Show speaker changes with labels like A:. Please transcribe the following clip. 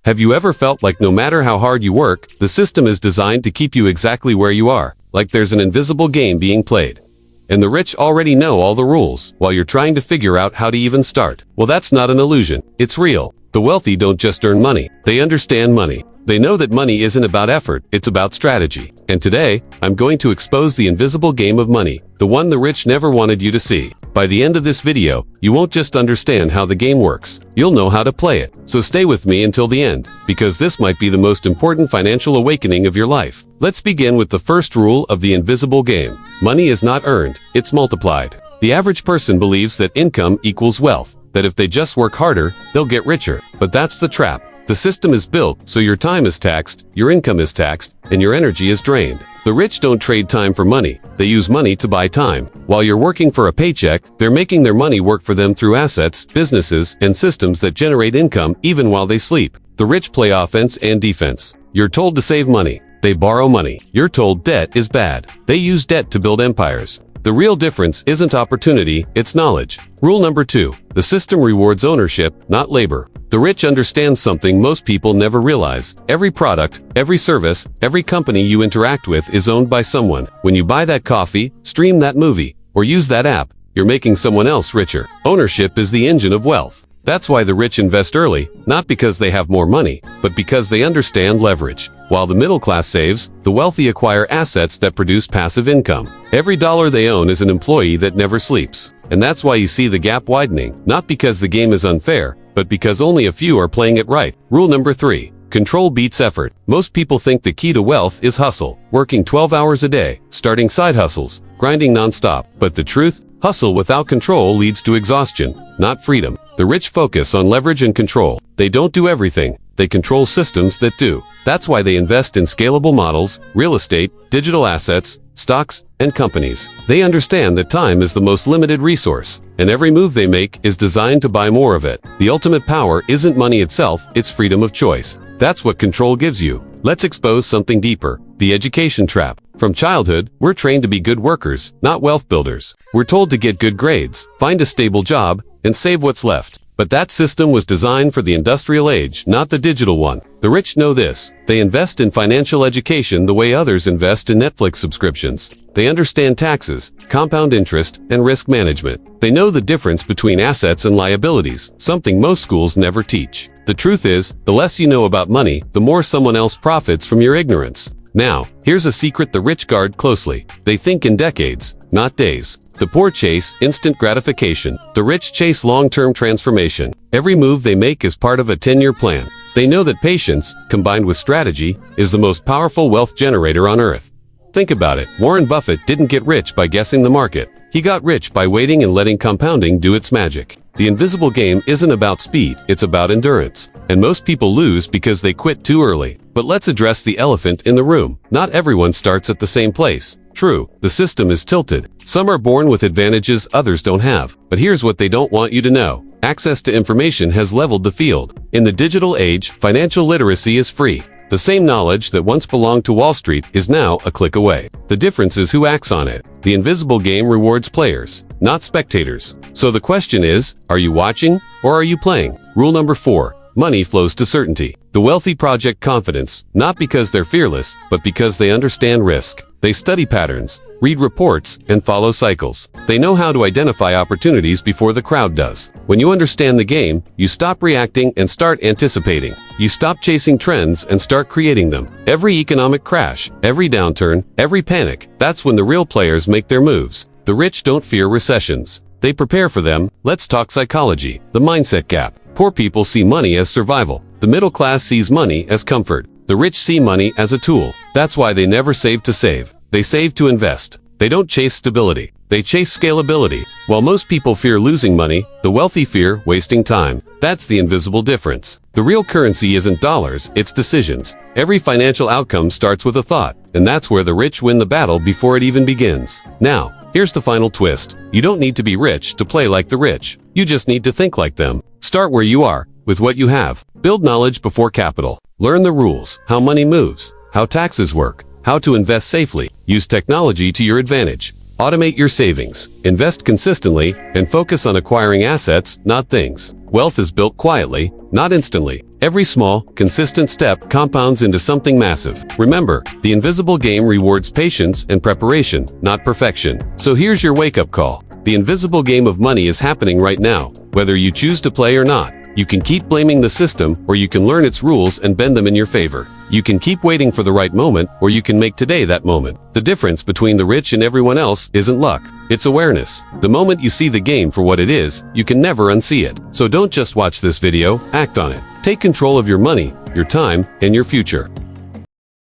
A: Have you ever felt like no matter how hard you work, the system is designed to keep you exactly where you are, like there's an invisible game being played? And the rich already know all the rules, while you're trying to figure out how to even start. Well, that's not an illusion. It's real. The wealthy don't just earn money. They understand money. They know that money isn't about effort, it's about strategy. And today, I'm going to expose the invisible game of money, the one the rich never wanted you to see. By the end of this video, you won't just understand how the game works, you'll know how to play it. So stay with me until the end, because this might be the most important financial awakening of your life. Let's begin with the first rule of the invisible game. Money is not earned, it's multiplied. The average person believes that income equals wealth, that if they just work harder, they'll get richer. But that's the trap. The system is built so your time is taxed, your income is taxed, and your energy is drained. The rich don't trade time for money, they use money to buy time. While you're working for a paycheck, they're making their money work for them through assets, businesses, and systems that generate income even while they sleep. The rich play offense and defense. You're told to save money. They borrow money. You're told debt is bad. They use debt to build empires. The real difference isn't opportunity, it's knowledge. Rule number 2. The system rewards ownership, not labor. The rich understand something most people never realize. Every product, every service, every company you interact with is owned by someone. When you buy that coffee, stream that movie, or use that app, you're making someone else richer. Ownership is the engine of wealth. That's why the rich invest early, not because they have more money, but because they understand leverage. While the middle class saves, the wealthy acquire assets that produce passive income. Every dollar they own is an employee that never sleeps. And that's why you see the gap widening, not because the game is unfair, but because only a few are playing it right. Rule number 3. Control beats effort. Most people think the key to wealth is hustle, working 12 hours a day, starting side hustles, grinding nonstop. But the truth? Hustle without control leads to exhaustion, not freedom. The rich focus on leverage and control. They don't do everything, they control systems that do. That's why they invest in scalable models, real estate, digital assets, stocks, and companies. They understand that time is the most limited resource, and every move they make is designed to buy more of it. The ultimate power isn't money itself, it's freedom of choice. That's what control gives you. Let's expose something deeper. The education trap. From childhood, we're trained to be good workers, not wealth builders. We're told to get good grades, find a stable job, and save what's left. But that system was designed for the industrial age, not the digital one. The rich know this. They invest in financial education the way others invest in Netflix subscriptions. They understand taxes, compound interest, and risk management. They know the difference between assets and liabilities, something most schools never teach. The truth is, the less you know about money, the more someone else profits from your ignorance. Now, here's a secret the rich guard closely. They think in decades, not days. The poor chase instant gratification. The rich chase long-term transformation. Every move they make is part of a 10-year plan. They know that patience, combined with strategy, is the most powerful wealth generator on earth. Think about it. Warren Buffett didn't get rich by guessing the market. He got rich by waiting and letting compounding do its magic. The invisible game isn't about speed, it's about endurance. And most people lose because they quit too early. But let's address the elephant in the room. Not everyone starts at the same place. True, the system is tilted. Some are born with advantages others don't have. But here's what they don't want you to know. Access to information has leveled the field. In the digital age, financial literacy is free. The same knowledge that once belonged to Wall Street is now a click away. The difference is who acts on it. The invisible game rewards players, not spectators. So the question is, are you watching or are you playing? Rule number 4. Money flows to certainty. The wealthy project confidence, not because they're fearless, but because they understand risk. They study patterns, read reports, and follow cycles. They know how to identify opportunities before the crowd does. When you understand the game, you stop reacting and start anticipating. You stop chasing trends and start creating them. Every economic crash, every downturn, every panic, that's when the real players make their moves. The rich don't fear recessions. They prepare for them. Let's talk psychology. The mindset gap. Poor people see money as survival. The middle class sees money as comfort. The rich see money as a tool. That's why they never save to save. They save to invest. They don't chase stability. They chase scalability. While most people fear losing money, the wealthy fear wasting time. That's the invisible difference. The real currency isn't dollars, it's decisions. Every financial outcome starts with a thought, and that's where the rich win the battle before it even begins. Now, here's the final twist. You don't need to be rich to play like the rich. You just need to think like them. Start where you are, with what you have. Build knowledge before capital. Learn the rules, how money moves, how taxes work, how to invest safely. Use technology to your advantage. Automate your savings, invest consistently, and focus on acquiring assets, not things. Wealth is built quietly, not instantly. Every small, consistent step compounds into something massive. Remember, the invisible game rewards patience and preparation, not perfection. So here's your wake-up call. The invisible game of money is happening right now, whether you choose to play or not. You can keep blaming the system, or you can learn its rules and bend them in your favor. You can keep waiting for the right moment, or you can make today that moment. The difference between the rich and everyone else isn't luck. It's awareness. The moment you see the game for what it is, you can never unsee it. So don't just watch this video, act on it. Take control of your money, your time, and your future.